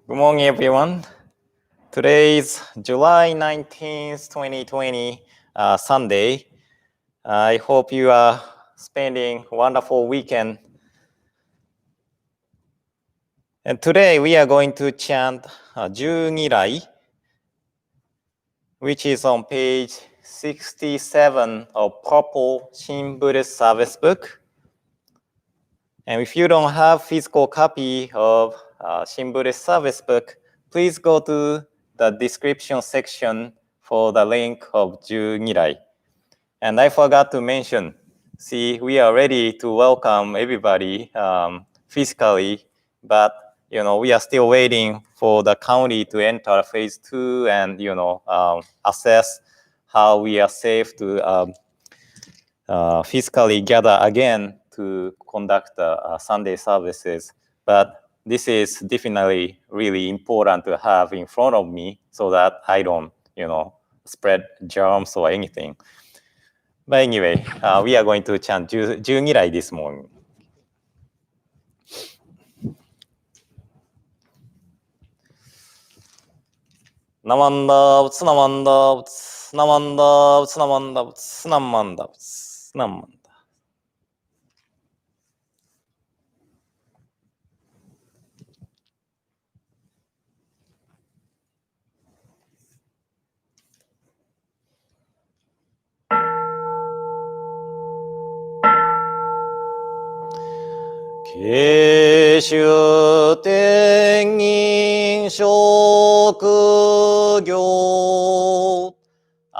Good morning, everyone. Today is July 19th, 2020, Sunday. I hope you are spending a wonderful weekend. And today we are going to chant Junirai, which is on page 67 of Purple Shin Buddhist Service Book. And if you don't have physical copy of Shin Buddhist Service Book, please go to the description section for the link of Junirai. And I forgot to mention, see, we are ready to welcome everybody physically, but we are still waiting for the county to enter phase 2 and assess how we are safe to physically gather again to conduct the Sunday services. But this is definitely really important to have in front of me so that I don't, spread germs or anything. But anyway, we are going to chant Junirai this morning. Namanda, namanda, 仏、ナマンダ仏、ナマンダ仏、ナマンダ仏、ナマンダ。慶州天人職業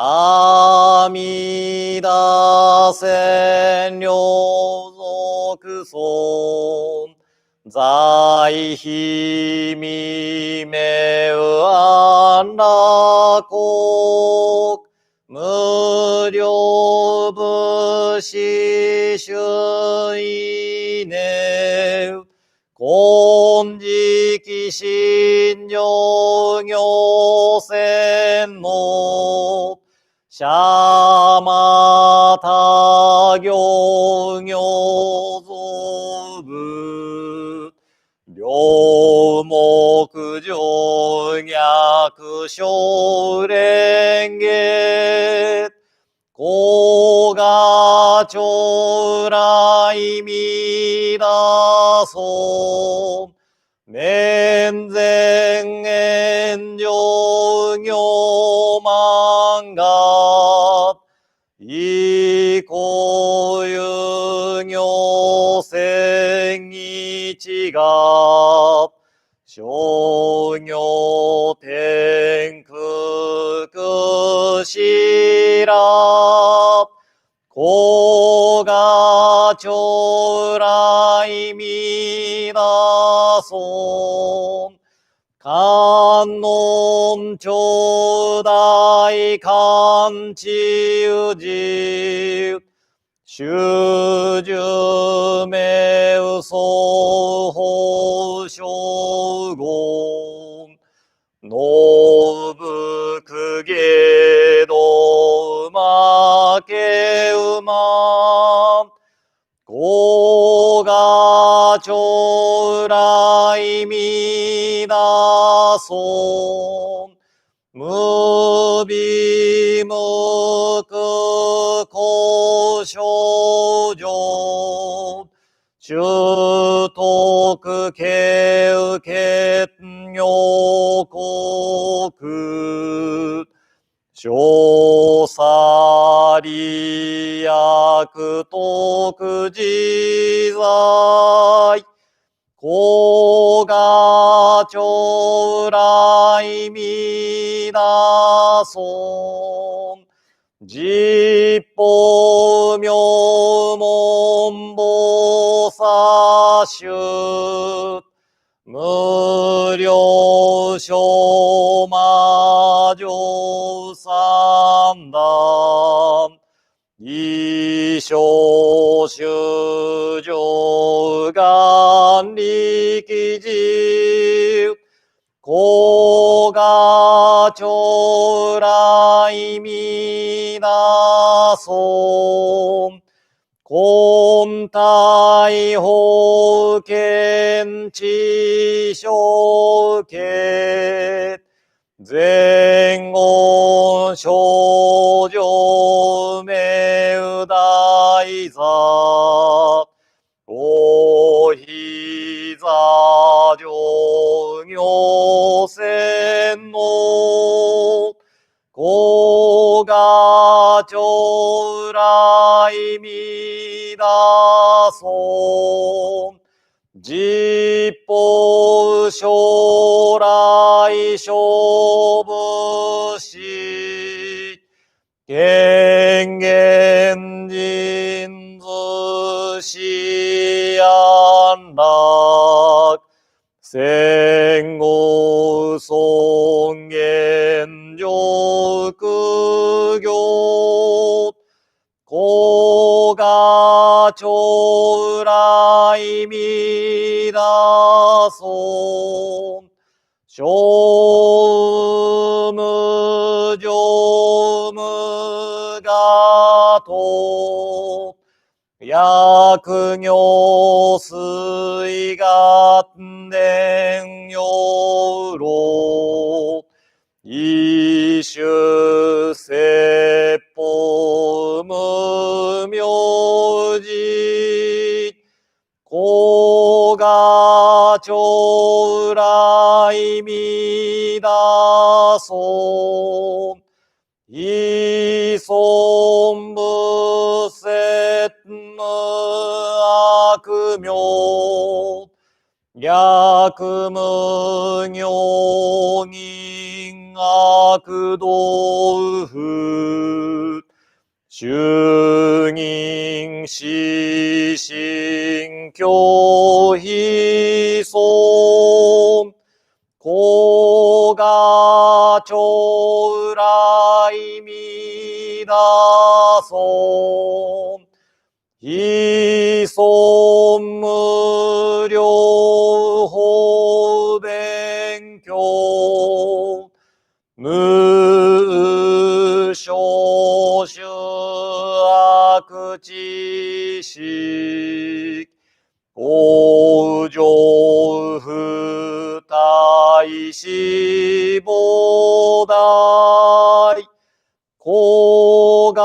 阿弥陀千両属尊在非未明安楽国無料武士主意念金色信条行船のシャマタ行行造部両目上逆小蓮華高雅長来弥陀尊面前炎上行満願以降有行千日が商業天空しら高雅長来弥陀尊観音頂戴観智宇治修十名双方将軍農部公家道馬家馬高雅長来弥陀尊無微無垢交渉上中徳慶受女国小さり悪徳自在高雅長来弥陀尊実法妙門菩薩衆無量小魔女三段一生修上願力自高雅長来弥陀尊根体法見知正見前言少女名大座おひざ上行船の高雅長来弥陀尊実法将来勝負し権限人図し安楽戦後尊厳上苦行高雅長来弥陀尊小無上無我と薬行水願伝養老一種性尊無節無悪名逆無行人悪道不衆人死心教非尊高雅長来弥陀尊非尊無量法勉強無少種悪知識往生不退死菩提高雅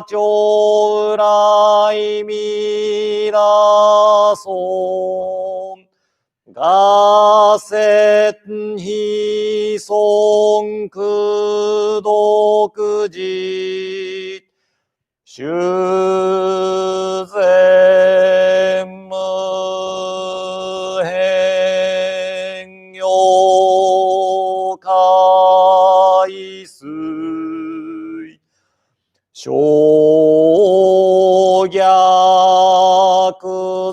長来弥陀尊雅説非尊功徳寺修善無変容海水小逆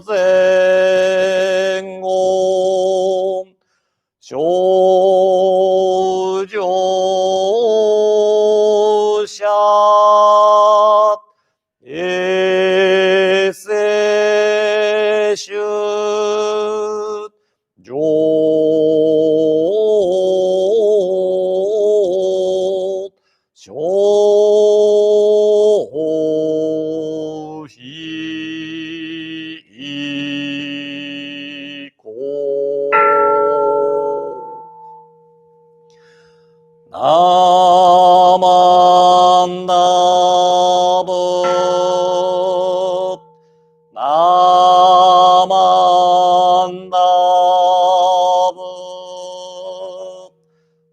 前言小乗者衛生主上小非公ナマンダブナマンダブ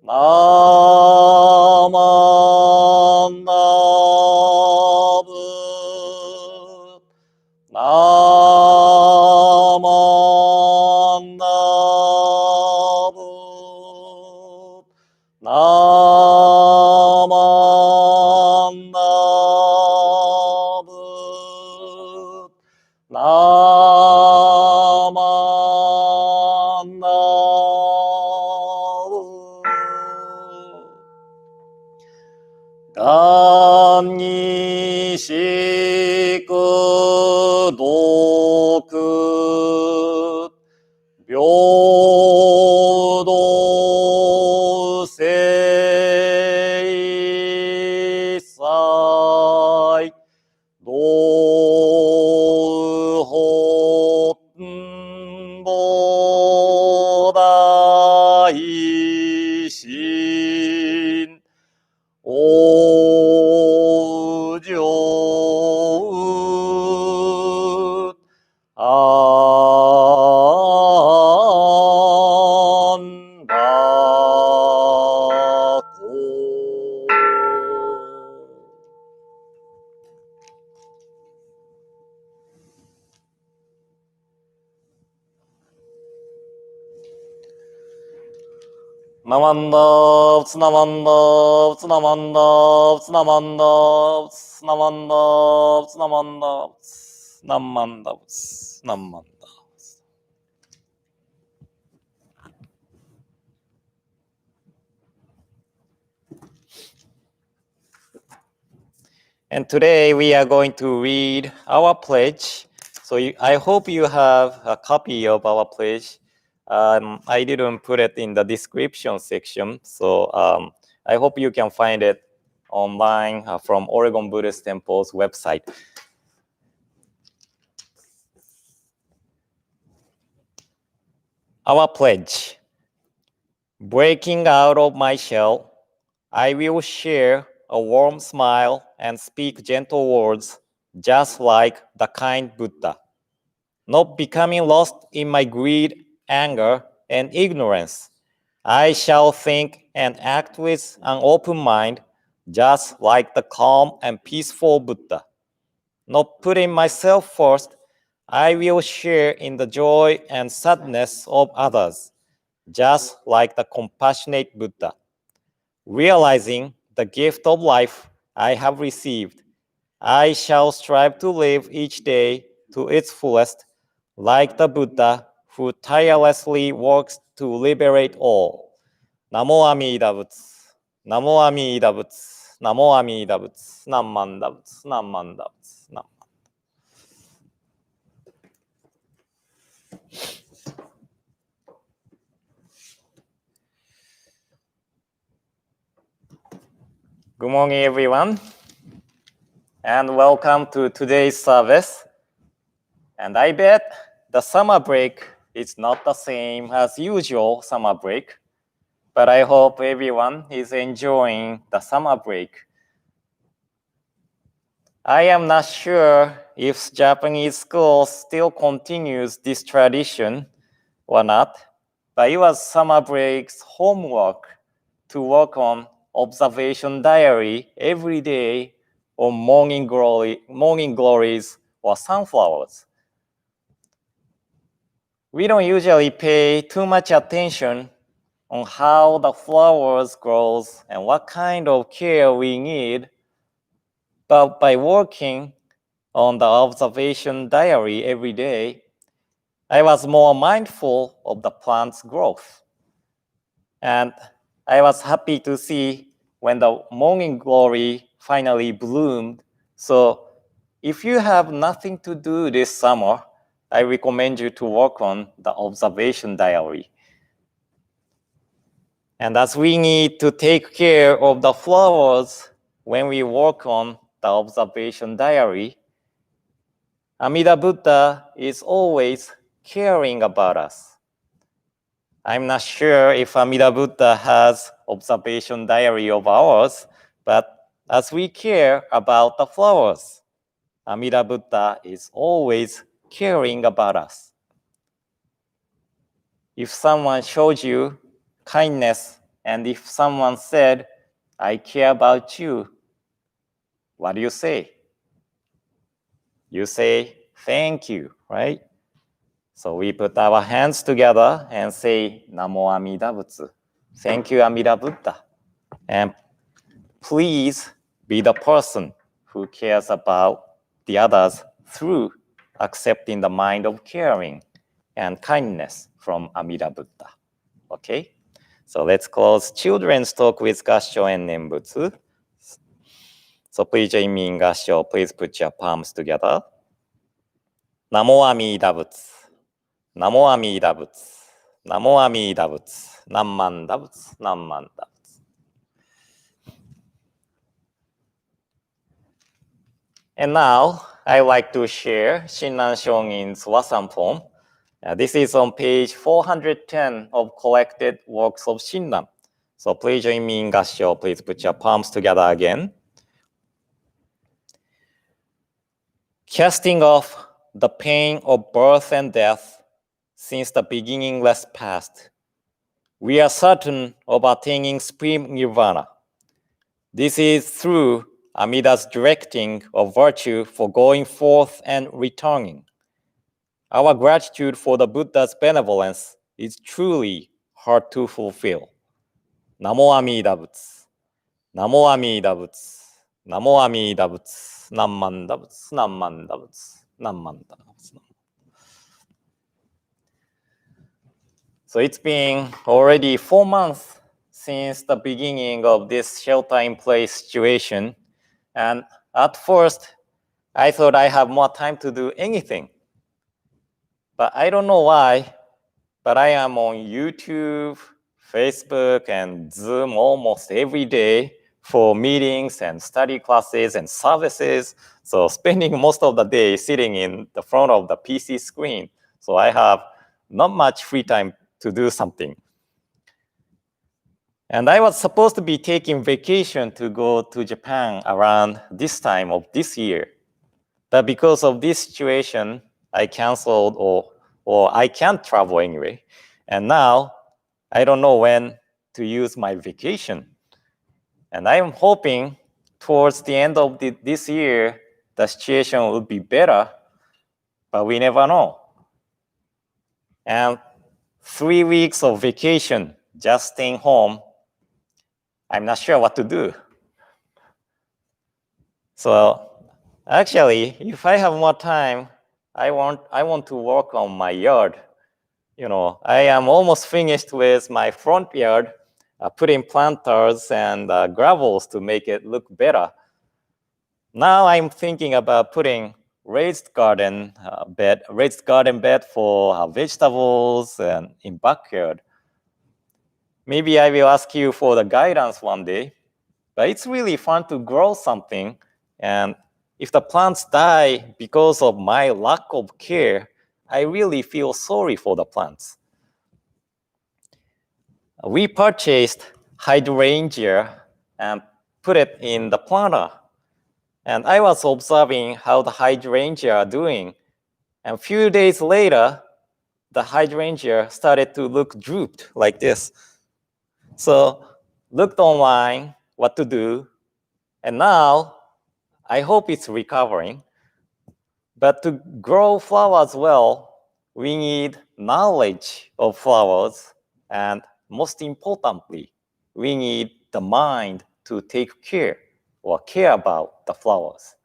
ナマンダブナマンダブナマンダブナマンダブがんにしく毒平等聖祭道本菩提心往生安楽ナマンダーツナマンダーツナマンダーツナマンダーツナマンダーツナマンダーツナマンダーツナマンダー。And today we are going to read our pledge. So I hope you have a copy of our pledge. I didn't put it in the description section, so I hope you can find it online from Oregon Buddhist Temple's website. Our pledge. Breaking out of my shell, I will share a warm smile and speak gentle words, just like the kind Buddha. Not becoming lost in my greed, anger, and ignorance, I shall think and act with an open mind, just like the calm and peaceful Buddha. Not putting myself first, I will share in the joy and sadness of others, just like the compassionate Buddha. Realizing the gift of life I have received, I shall strive to live each day to its fullest, like the Buddha who tirelessly works to liberate all. Namo Amida Butsu, Namo Amida Butsu, Namo Amida Butsu, Nammanda Butsu, Nammanda Butsu, Nam. Good morning, everyone, and welcome to today's service. And I bet the summer break is not the same as usual summer break, but I hope everyone is enjoying the summer break. I am not sure if Japanese schools still continues this tradition or not, but it was summer break's homework to work on observation diary every day on morning glories or sunflowers. We don't usually pay too much attention on how the flowers grows and what kind of care we need, but by working on the observation diary every day, I was more mindful of the plant's growth. And I was happy to see when the morning glory finally bloomed. So if you have nothing to do this summer, I recommend you to work on the observation diary. And as we need to take care of the flowers when we work on the observation diary, Amida Buddha is always caring about us. I'm not sure if Amida Buddha has observation diary of ours, but as we care about the flowers, Amida Buddha is always caring about us. If someone showed you kindness, and if someone said, I care about you, what do you say? You say, thank you, right? So we put our hands together and say, Namo Amida Butsu. Thank you, Amida Buddha. And please be the person who cares about the others through accepting the mind of caring and kindness from Amida Buddha. Okay? So let's close children's talk with Gassho and Nembutsu. So please join me in Gassho. Please put your palms together. Namo Amida Butsu. Namo Amida Butsu. Namo Amida Butsu. Nammanda Butsu. Nammanda Butsu. And now, I like to share Shinran Shongin's Wasan poem. This is on page 410 of collected works of Shinran. So please join me in Gassho. Please put your palms together again. Casting off the pain of birth and death since the beginningless past, we are certain of attaining supreme nirvana. This is through Amida's directing of virtue for going forth and returning. Our gratitude for the Buddha's benevolence is truly hard to fulfill. Namo Amida Butsu. Namo Amida Butsu. Namo Amida Butsu. Nammanda Butsu. Nammanda Butsu. Nammanda Butsu. So it's been already 4 months since the beginning of this shelter-in-place situation. And at first, I thought I have more time to do anything. But I don't know why, but I am on YouTube, Facebook, and Zoom almost every day for meetings and study classes and services. So spending most of the day sitting in the front of the PC screen. So I have not much free time to do something. And I was supposed to be taking vacation to go to Japan around this time of this year. But because of this situation, I canceled or I can't travel anyway. And now I don't know when to use my vacation. And I am hoping towards the end of this year, the situation will be better, but we never know. And 3 weeks of vacation, just staying home, I'm not sure what to do. So actually, if I have more time, I want to work on my yard. I am almost finished with my front yard, putting planters and gravels to make it look better. Now I'm thinking about putting raised garden bed for vegetables and in backyard. Maybe I will ask you for the guidance one day, but it's really fun to grow something. And if the plants die because of my lack of care, I really feel sorry for the plants. We purchased hydrangea and put it in the planter. And I was observing how the hydrangea are doing. And a few days later, the hydrangea started to look drooped like this. So looked online what to do. And now I hope it's recovering. But to grow flowers well, we need knowledge of flowers. And most importantly, we need the mind to take care or care about the flowers.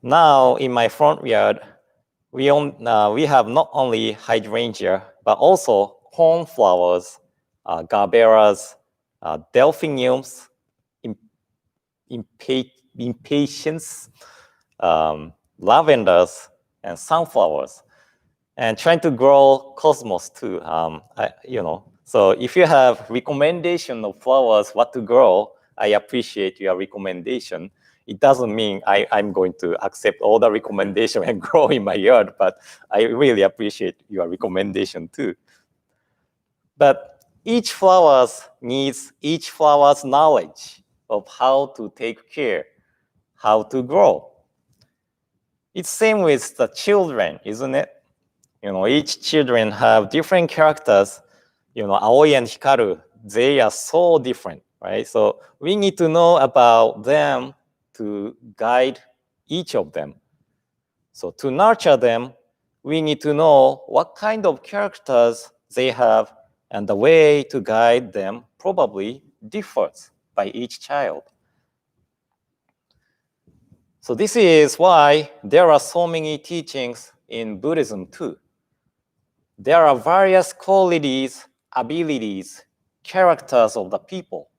Now in my front yard, we have not only hydrangea, but also cornflowers, garberas, delphiniums, impatiens, lavenders, and sunflowers, and trying to grow cosmos too. So if you have recommendation of flowers, what to grow, I appreciate your recommendation. It doesn't mean I'm going to accept all the recommendation and grow in my yard, but I really appreciate your recommendation too. But each flower needs each flower's knowledge of how to take care, how to grow. It's same with the children, isn't it? Each children have different characters. Aoi and Hikaru, they are so different, right? So we need to know about them to guide each of them. So to nurture them, we need to know what kind of characters they have, and the way to guide them probably differs by each child. So this is why there are so many teachings in Buddhism too. There are various qualities, abilities, characters of the people.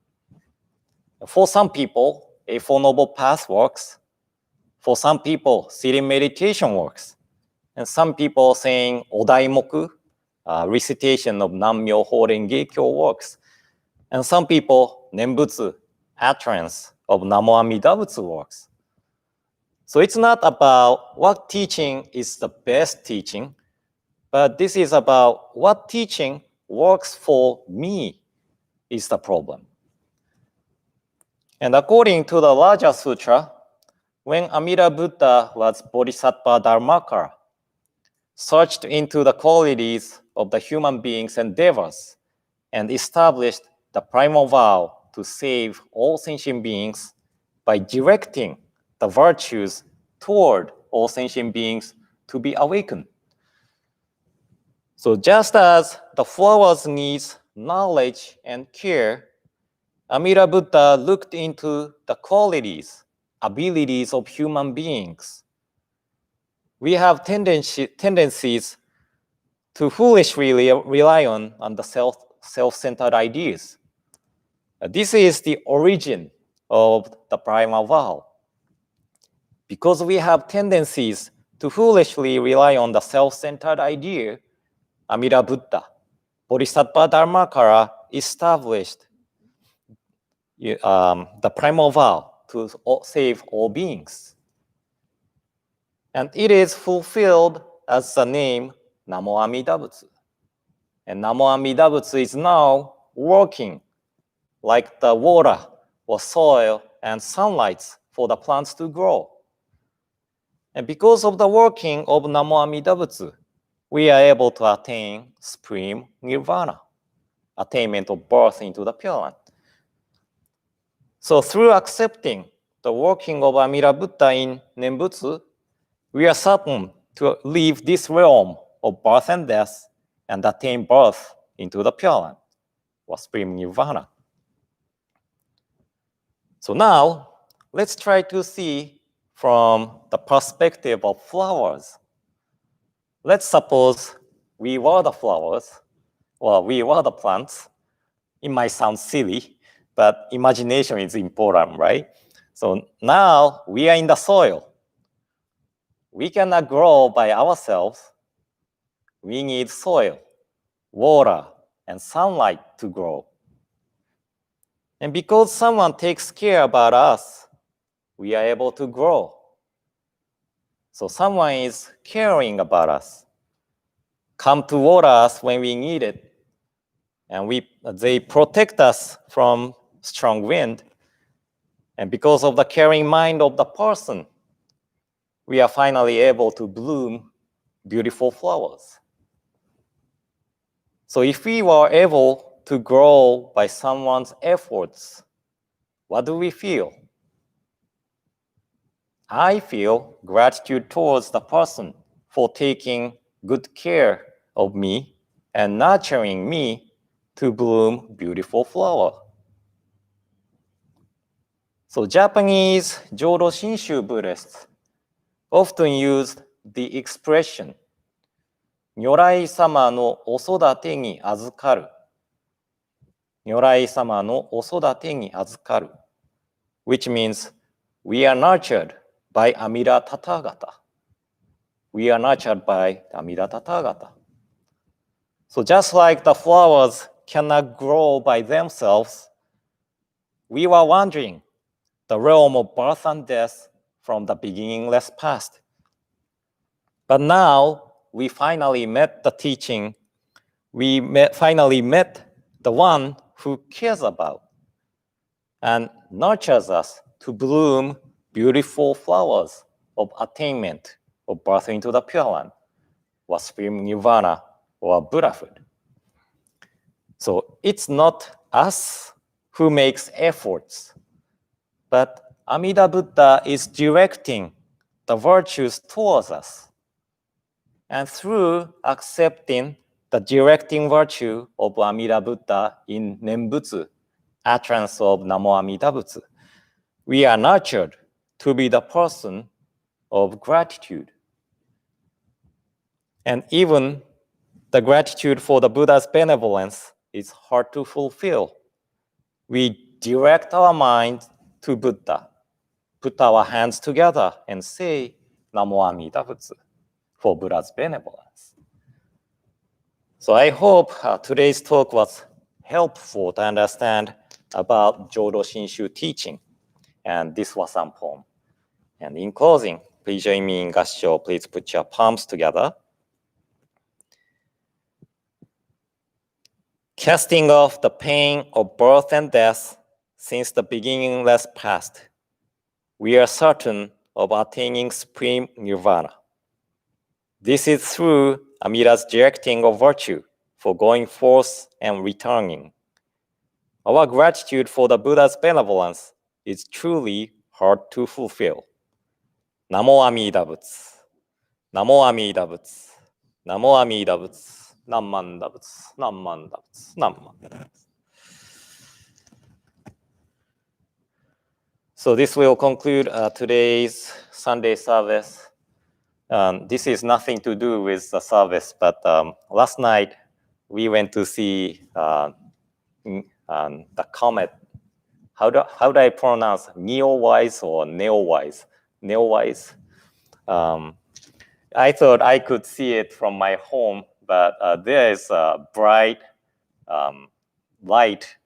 For some people, a Four Noble Path works. For some people, sitting meditation works. And some people saying Odaimoku, recitation of Nammyo Renge Kyo works. And some people, Nembutsu, utterance of Namo Amida Butsu works. So it's not about what teaching is the best teaching, but this is about what teaching works for me is the problem. And according to the Raja Sutra, when Amida Buddha was Bodhisattva Dharmakara, searched into the qualities of the human beings and devas, and established the primal vow to save all sentient beings by directing the virtues toward all sentient beings to be awakened. So just as the flowers needs knowledge and care, Amida Buddha looked into the qualities, abilities of human beings. We have tendencies to foolishly rely on the self-centered ideas. This is the origin of the primal vow. Because we have tendencies to foolishly rely on the self-centered idea, Amida Buddha, Bodhisattva Dharmakara, established the primal vow to save all beings. And it is fulfilled as the name Namo Amida Butsu. And Namo Amida Butsu is now working like the water or soil and sunlight for the plants to grow. And because of the working of Namo Amida Butsu, we are able to attain supreme nirvana, attainment of birth into the Pure Land. So through accepting the working of Amida Buddha in Nembutsu, we are certain to leave this realm of birth and death and attain birth into the Pure Land, or Supreme Nirvana. So now, let's try to see from the perspective of flowers. Let's suppose we were the flowers, or we were the plants. It might sound silly, but imagination is important, right? So now we are in the soil. We cannot grow by ourselves. We need soil, water, and sunlight to grow. And because someone takes care about us, we are able to grow. So someone is caring about us, come to water us when we need it, and they protect us from strong wind. And because of the caring mind of the person, we are finally able to bloom beautiful flowers. So if we were able to grow by someone's efforts, what do we feel? I feel gratitude towards the person for taking good care of me and nurturing me to bloom beautiful flower. So Japanese Jodo Shinshu Buddhists often used the expression Nyorai sama no osodate ni azukaru. Nyorai sama no osodate ni azukaru, which means we are nurtured by Amida Tathagata. We are nurtured by Amida Tathagata. So just like the flowers cannot grow by themselves, we were wandering the realm of birth and death from the beginningless past. But now we finally met the teaching. We finally met the one who cares about and nurtures us to bloom beautiful flowers of attainment of birth into the Pure Land, or Supreme Nirvana, or Buddhahood. So it's not us who makes efforts, but Amida Buddha is directing the virtues towards us. And through accepting the directing virtue of Amida Buddha in Nembutsu, utterance of Namo Amida Butsu, we are nurtured to be the person of gratitude. And even the gratitude for the Buddha's benevolence is hard to fulfill. We direct our mind to Buddha, put our hands together and say Namo Amida Butsu for Buddha's benevolence. So I hope today's talk was helpful to understand about Jodo Shinshu teaching. And this was some poem. And in closing, please join me in Gassho. Please put your palms together. Casting off the pain of birth and death since the beginningless past, we are certain of attaining supreme nirvana. This is through Amida's directing of virtue for going forth and returning. Our gratitude for the Buddha's benevolence is truly hard to fulfill. Namo Amida Butsu. Namo Amida Butsu. Namo Amida Butsu. Nammanda Butsu. Nammanda Butsu. Nammanda Butsu. So this will conclude today's Sunday service. This is nothing to do with the service, but last night we went to see the comet. How do I pronounce Nyorai or Nyorai? Nyorai. I thought I could see it from my home, but there is a bright light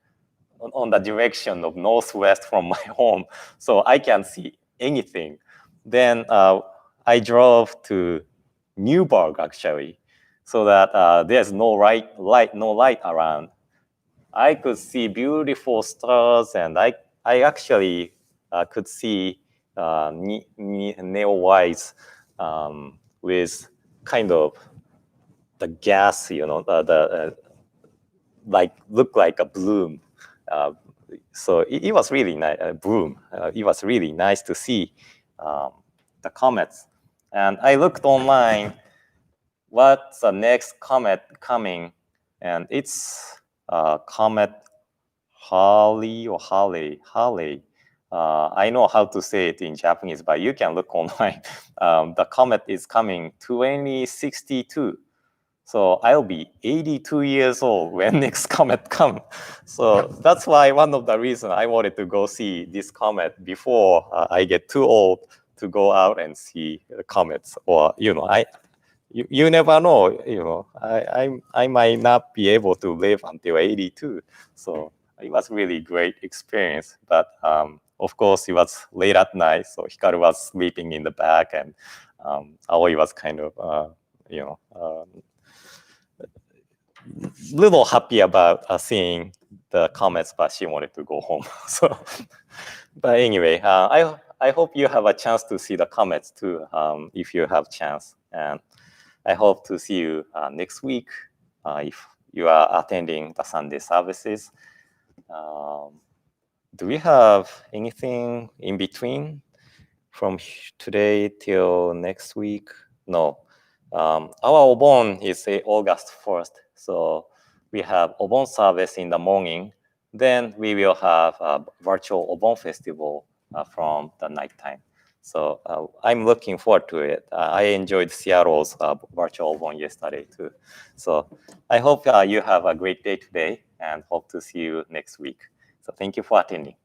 on the direction of northwest from my home, so I can't see anything. Then I drove to Newburgh actually, so that there's no light around. I could see beautiful stars, and I actually could see Nyorai with kind of the gas, like look like a bloom. so it was really nice. Boom! It was really nice to see the comets. And I looked online. What's the next comet coming? And it's comet Halley or Halley. I know how to say it in Japanese, but you can look online. The comet is coming 2062. So I'll be 82 years old when next comet comes. So that's why one of the reasons I wanted to go see this comet before I get too old to go out and see comets. Or, you never know, I might not be able to live until 82. So it was really great experience. But of course, it was late at night, so Hikaru was sleeping in the back, and Aoi was kind of, little happy about seeing the comets, but she wanted to go home. So, but anyway, I hope you have a chance to see the comets too, if you have chance. And I hope to see you next week if you are attending the Sunday services. Do we have anything in between from today till next week? No. Our Obon is August 1st. So we have Obon service in the morning. Then we will have a virtual Obon festival from the nighttime. So I'm looking forward to it. I enjoyed Seattle's virtual Obon yesterday too. So I hope you have a great day today and hope to see you next week. So thank you for attending.